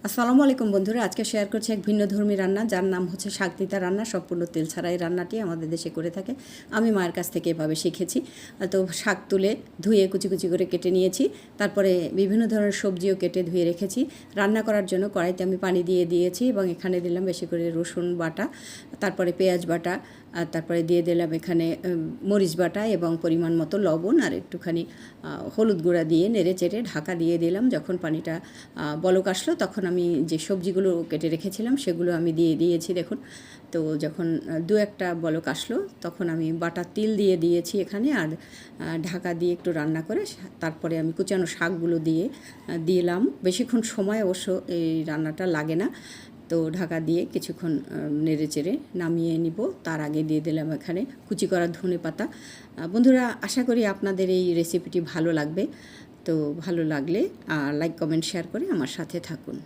আসসালামু আলাইকুম বন্ধুরা, আজকে শেয়ার করছি এক ভিন্নধর্মী রান্না, যার নাম হচ্ছে শাকতিতা রান্না। সম্পূর্ণ তেল ছাড়া এই রান্নাটি আমাদের দেশে করে থাকে। আমি মায়ের কাছ থেকে এভাবে শিখেছি। তো শাক তুলে ধুয়ে কুচি কুচি করে কেটে নিয়েছি, তারপরে বিভিন্ন ধরনের সবজিও কেটে ধুয়ে রেখেছি। রান্না করার জন্য কড়াইতে আমি পানি দিয়ে দিয়েছি এবং এখানে দিলাম বেশি করে রসুন বাটা, তারপরে পেঁয়াজ বাটা, আর তারপরে দিয়ে দিলাম এখানে মরিচ বাটা এবং পরিমাণ মতো লবণ আর একটুখানি হলুদ গুঁড়া দিয়ে নেড়ে চেড়ে ঢাকা দিয়ে দিলাম। যখন পানিটা বলক আসলো তখন আমি যে সবজিগুলো কেটে রেখেছিলাম সেগুলো আমি দিয়ে দিয়েছি। দেখুন, তো যখন দু একটা বলক আসলো তখন আমি বাটা তিল দিয়ে দিয়েছি এখানে, আর ঢাকা দিয়ে একটু রান্না করে তারপরে আমি কুচানো শাকগুলো দিয়ে দিলাম। বেশিক্ষণ সময় অবশ্য এই রান্নাটা লাগে না। তো ঢাকা দিয়ে কিছুক্ষণ নেড়ে চেড়ে নামিয়ে নিব। তার আগে দিয়ে দিলাম এখানে কুচি করা ধনে পাতা। বন্ধুরা, আশা করি আপনাদের এই রেসিপিটি ভালো লাগবে। তো ভালো লাগলে লাইক কমেন্ট শেয়ার করে আমার সাথে থাকুন।